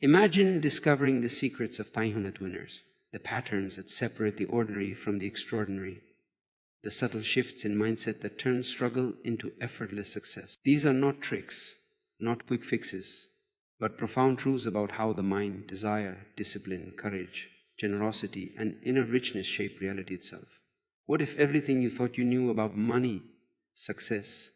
Imagine discovering the secrets of Taihunat winners, the patterns that separate the ordinary from the extraordinary, the subtle shifts in mindset that turn struggle into effortless success. These are not tricks, not quick fixes, but profound truths about how the mind, desire, discipline, courage, generosity, and inner richness shape reality itself. What if everything you thought you knew about money, success,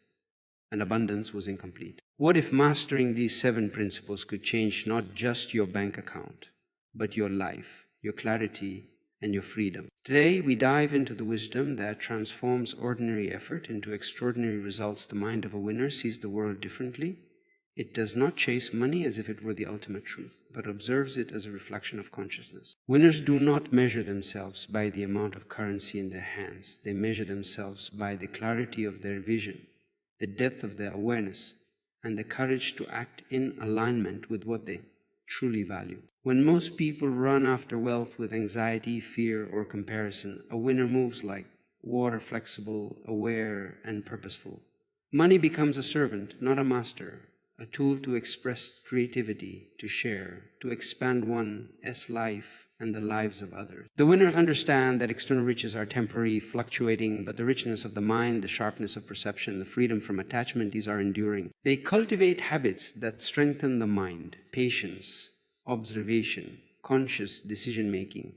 and abundance was incomplete? What if mastering these 7 principles could change not just your bank account, but your life, your clarity, and your freedom? Today, we dive into the wisdom that transforms ordinary effort into extraordinary results. The mind of a winner sees the world differently. It does not chase money as if it were the ultimate truth, but observes it as a reflection of consciousness. Winners do not measure themselves by the amount of currency in their hands. They measure themselves by the clarity of their vision, the depth of their awareness, and the courage to act in alignment with what they truly value. When most people run after wealth with anxiety, fear, or comparison, a winner moves like water, flexible, aware, and purposeful. Money becomes a servant, not a master, a tool to express creativity, to share, to expand one's life and the lives of others. The winners understand that external riches are temporary, fluctuating, but the richness of the mind, the sharpness of perception, the freedom from attachment, these are enduring. They cultivate habits that strengthen the mind, patience, observation, conscious decision-making,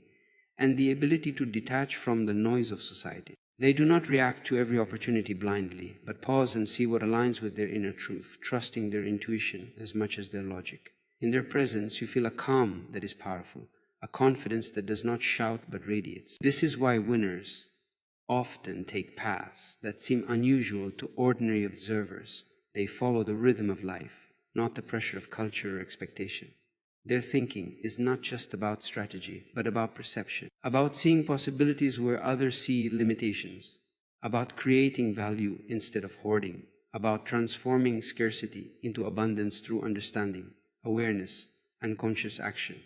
and the ability to detach from the noise of society. They do not react to every opportunity blindly, but pause and see what aligns with their inner truth, trusting their intuition as much as their logic. In their presence, you feel a calm that is powerful, a confidence that does not shout but radiates. This is why winners often take paths that seem unusual to ordinary observers. They follow the rhythm of life, not the pressure of culture or expectation. Their thinking is not just about strategy, but about perception, about seeing possibilities where others see limitations, about creating value instead of hoarding, about transforming scarcity into abundance through understanding, awareness, and conscious action.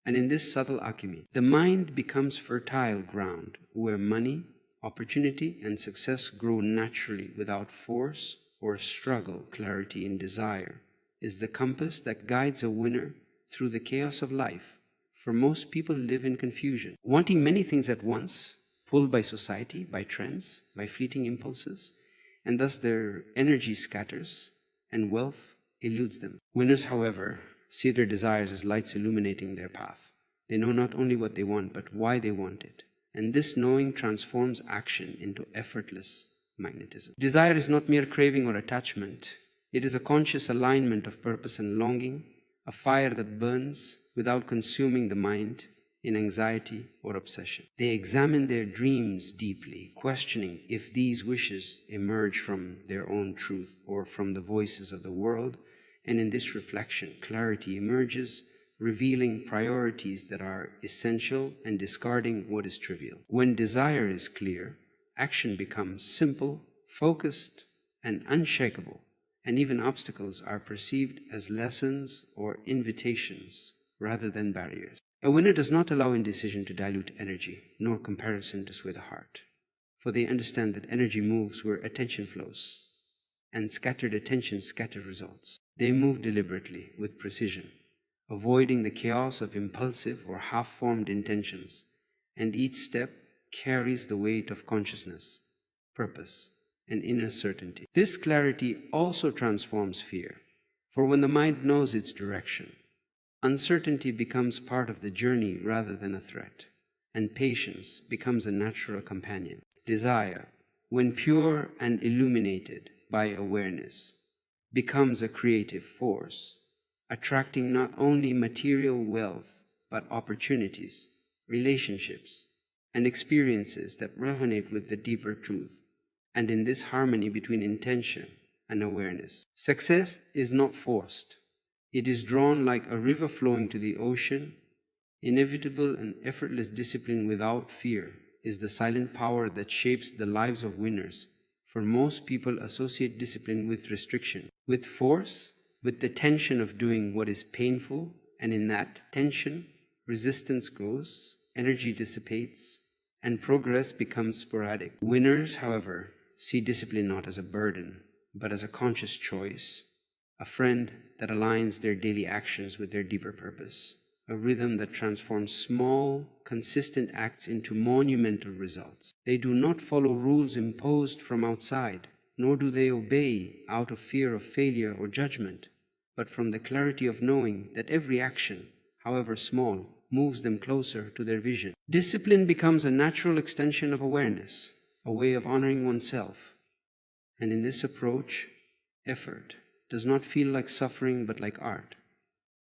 And in this subtle alchemy, the mind becomes fertile ground where money, opportunity, and success grow naturally without force or struggle. Clarity in desire is the compass that guides a winner through the chaos of life. For most people live in confusion, wanting many things at once, pulled by society, by trends, by fleeting impulses, and thus their energy scatters and wealth eludes them. Winners, however, see their desires as lights illuminating their path. They know not only what they want, but why they want it. And this knowing transforms action into effortless magnetism. Desire is not mere craving or attachment. It is a conscious alignment of purpose and longing, a fire that burns without consuming the mind in anxiety or obsession. They examine their dreams deeply, questioning if these wishes emerge from their own truth or from the voices of the world. And in this reflection, clarity emerges, revealing priorities that are essential and discarding what is trivial. When desire is clear, action becomes simple, focused, and unshakable, and even obstacles are perceived as lessons or invitations rather than barriers. A winner does not allow indecision to dilute energy, nor comparison to sway the heart, for they understand that energy moves where attention flows, and scattered attention scatters results. They move deliberately, with precision, avoiding the chaos of impulsive or half-formed intentions, and each step carries the weight of consciousness, purpose, and inner certainty. This clarity also transforms fear, for when the mind knows its direction, uncertainty becomes part of the journey rather than a threat, and patience becomes a natural companion. Desire, when pure and illuminated by awareness, becomes a creative force, attracting not only material wealth, but opportunities, relationships, and experiences that resonate with the deeper truth. And in this harmony between intention and awareness, success is not forced. It is drawn like a river flowing to the ocean. Inevitable and effortless discipline without fear is the silent power that shapes the lives of winners. For most people associate discipline with restriction, with force, with the tension of doing what is painful, and in that tension, resistance grows, energy dissipates, and progress becomes sporadic. Winners, however, see discipline not as a burden, but as a conscious choice, a friend that aligns their daily actions with their deeper purpose, a rhythm that transforms small, consistent acts into monumental results. They do not follow rules imposed from outside, nor do they obey out of fear of failure or judgment, but from the clarity of knowing that every action, however small, moves them closer to their vision. Discipline becomes a natural extension of awareness, a way of honoring oneself. And in this approach, effort does not feel like suffering but like art,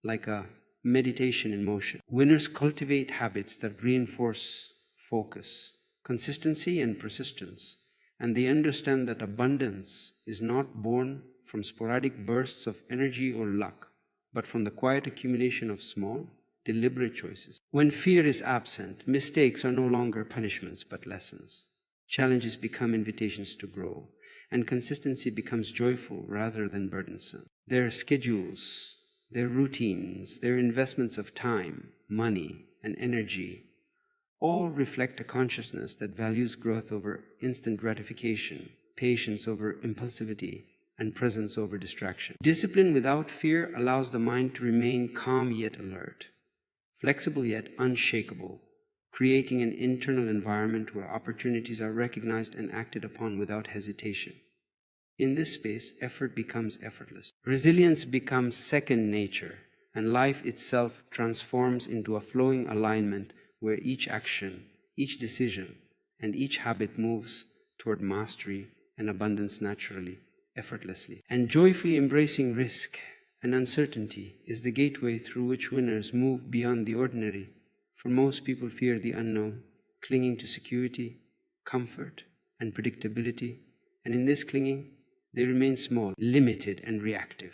like a meditation in motion. Winners cultivate habits that reinforce focus, consistency and persistence, and they understand that abundance is not born from sporadic bursts of energy or luck, but from the quiet accumulation of small, deliberate choices. When fear is absent, mistakes are no longer punishments but lessons. Challenges become invitations to grow, and consistency becomes joyful rather than burdensome. Their schedules, their routines, their investments of time, money, and energy all reflect a consciousness that values growth over instant gratification, patience over impulsivity, and presence over distraction. Discipline without fear allows the mind to remain calm yet alert, flexible yet unshakable, creating an internal environment where opportunities are recognized and acted upon without hesitation. In this space, effort becomes effortless. Resilience becomes second nature, and life itself transforms into a flowing alignment where each action, each decision, and each habit moves toward mastery and abundance naturally, effortlessly. And joyfully embracing risk and uncertainty is the gateway through which winners move beyond the ordinary. For most people fear the unknown, clinging to security, comfort, and predictability, and in this clinging, they remain small, limited, and reactive.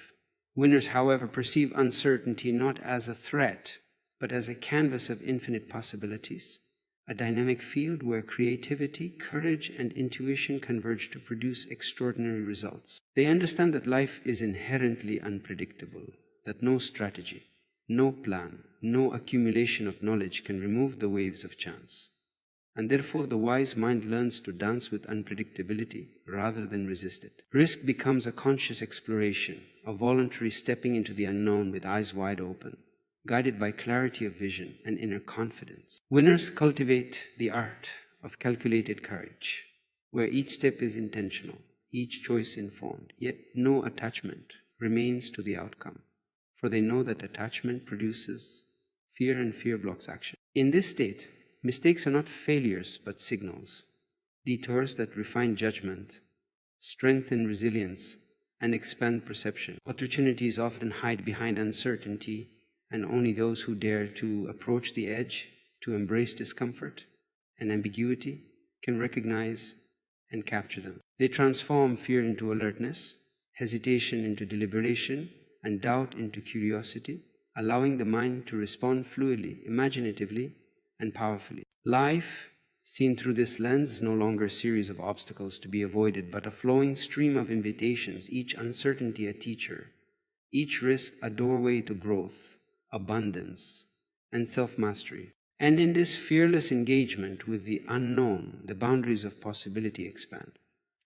Winners, however, perceive uncertainty not as a threat, but as a canvas of infinite possibilities, a dynamic field where creativity, courage, and intuition converge to produce extraordinary results. They understand that life is inherently unpredictable, that no strategy, no plan, no accumulation of knowledge can remove the waves of chance. And therefore the wise mind learns to dance with unpredictability rather than resist it. Risk becomes a conscious exploration, a voluntary stepping into the unknown with eyes wide open, guided by clarity of vision and inner confidence. Winners cultivate the art of calculated courage, where each step is intentional, each choice informed, yet no attachment remains to the outcome, for they know that attachment produces fear and fear blocks action. In this state, mistakes are not failures but signals, detours that refine judgment, strengthen resilience, and expand perception. Opportunities often hide behind uncertainty, and only those who dare to approach the edge, to embrace discomfort and ambiguity, can recognize and capture them. They transform fear into alertness, hesitation into deliberation, and doubt into curiosity, allowing the mind to respond fluidly, imaginatively, and powerfully. Life, seen through this lens, is no longer a series of obstacles to be avoided, but a flowing stream of invitations, each uncertainty a teacher, each risk a doorway to growth, abundance, and self-mastery. And in this fearless engagement with the unknown, the boundaries of possibility expand,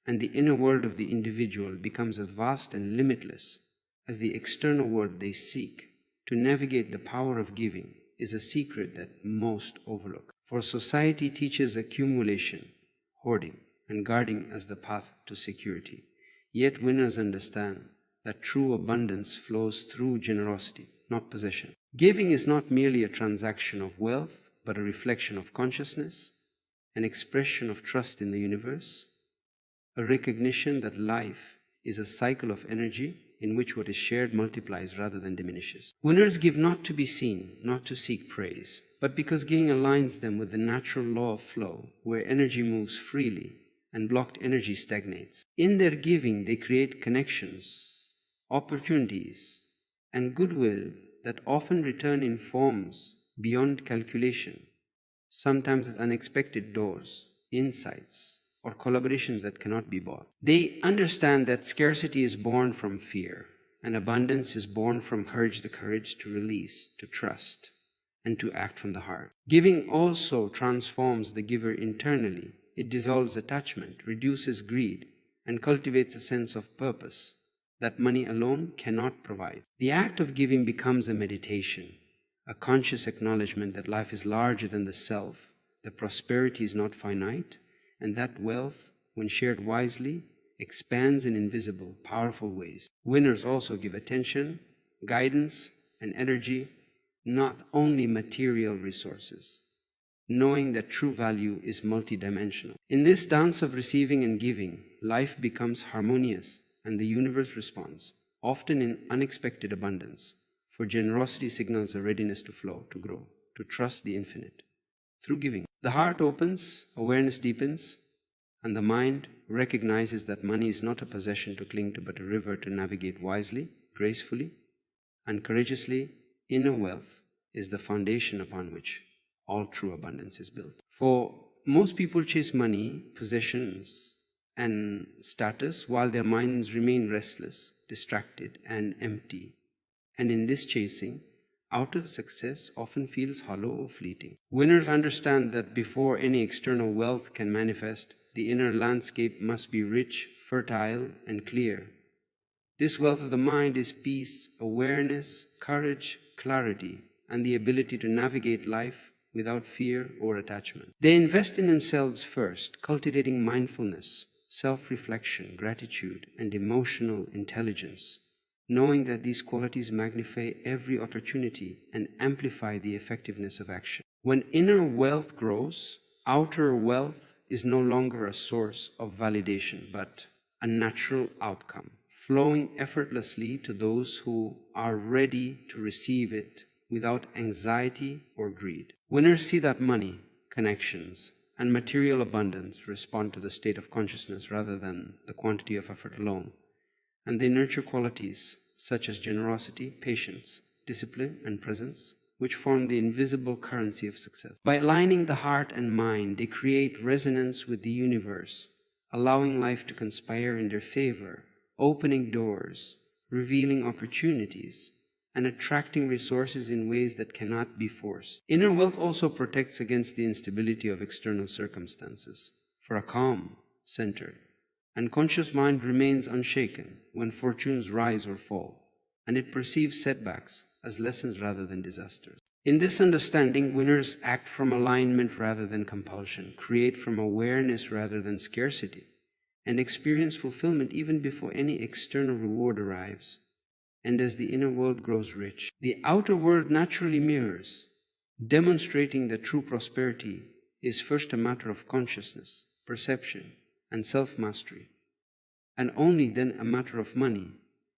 and the inner world of the individual becomes as vast and limitless as the external world they seek. To navigate the power of giving is a secret that most overlook. For society teaches accumulation, hoarding, and guarding as the path to security. Yet winners understand that true abundance flows through generosity, not possession. Giving is not merely a transaction of wealth, but a reflection of consciousness, an expression of trust in the universe, a recognition that life is a cycle of energy in which what is shared multiplies rather than diminishes. Winners give not to be seen, not to seek praise, but because giving aligns them with the natural law of flow, where energy moves freely and blocked energy stagnates. In their giving, they create connections, opportunities, and goodwill that often return in forms beyond calculation, sometimes as unexpected doors, insights, or collaborations that cannot be bought. They understand that scarcity is born from fear, and abundance is born from courage, the courage to release, to trust, and to act from the heart. Giving also transforms the giver internally. It dissolves attachment, reduces greed, and cultivates a sense of purpose, that money alone cannot provide. The act of giving becomes a meditation, a conscious acknowledgement that life is larger than the self, that prosperity is not finite, and that wealth, when shared wisely, expands in invisible, powerful ways. Winners also give attention, guidance, and energy, not only material resources, knowing that true value is multidimensional. In this dance of receiving and giving, life becomes harmonious and the universe responds, often in unexpected abundance, for generosity signals a readiness to flow, to grow, to trust the infinite. Through giving, the heart opens, awareness deepens, and the mind recognizes that money is not a possession to cling to, but a river to navigate wisely, gracefully, and courageously. Inner wealth is the foundation upon which all true abundance is built. For most people chase money, possessions, and status while their minds remain restless, distracted, and empty. And in this chasing, outer success often feels hollow or fleeting. Winners understand that before any external wealth can manifest, the inner landscape must be rich, fertile, and clear. This wealth of the mind is peace, awareness, courage, clarity, and the ability to navigate life without fear or attachment. They invest in themselves first, cultivating mindfulness, self-reflection, gratitude, and emotional intelligence, knowing that these qualities magnify every opportunity and amplify the effectiveness of action. When inner wealth grows, outer wealth is no longer a source of validation, but a natural outcome, flowing effortlessly to those who are ready to receive it without anxiety or greed. Winners see that money, connections, and material abundance respond to the state of consciousness rather than the quantity of effort alone, and they nurture qualities such as generosity, patience, discipline, and presence, which form the invisible currency of success. By aligning the heart and mind, they create resonance with the universe, allowing life to conspire in their favor, opening doors, revealing opportunities, and attracting resources in ways that cannot be forced. Inner wealth also protects against the instability of external circumstances. For a calm, centered, and conscious mind remains unshaken when fortunes rise or fall, and it perceives setbacks as lessons rather than disasters. In this understanding, winners act from alignment rather than compulsion, create from awareness rather than scarcity, and experience fulfillment even before any external reward arrives. And as the inner world grows rich, the outer world naturally mirrors, demonstrating that true prosperity is first a matter of consciousness, perception, and self-mastery, and only then a matter of money,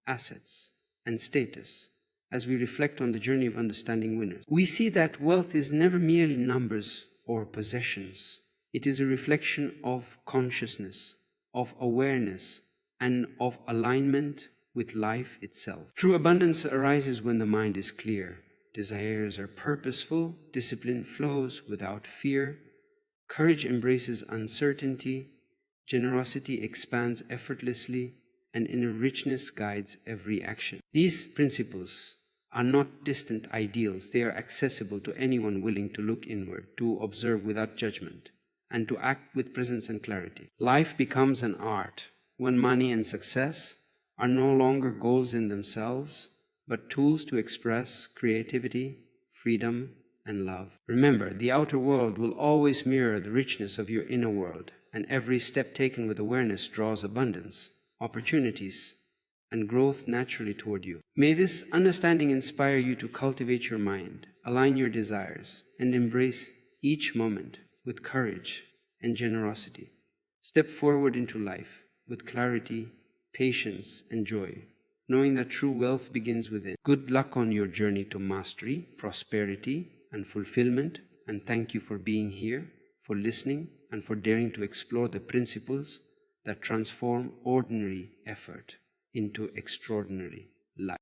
assets, and status. As we reflect on the journey of understanding winners, we see that wealth is never merely numbers or possessions. It is a reflection of consciousness, of awareness, and of alignment with life itself. True abundance arises when the mind is clear, desires are purposeful, discipline flows without fear, courage embraces uncertainty, generosity expands effortlessly, and inner richness guides every action. These principles are not distant ideals. They are accessible to anyone willing to look inward, to observe without judgment, and to act with presence and clarity. Life becomes an art when money and success are no longer goals in themselves, but tools to express creativity, freedom, and love. Remember, the outer world will always mirror the richness of your inner world, and every step taken with awareness draws abundance, opportunities, and growth naturally toward you. May this understanding inspire you to cultivate your mind, align your desires, and embrace each moment with courage and generosity. Step forward into life with clarity, patience, and joy, knowing that true wealth begins within. Good luck on your journey to mastery, prosperity, and fulfillment, and thank you for being here, for listening, and for daring to explore the principles that transform ordinary effort into extraordinary life.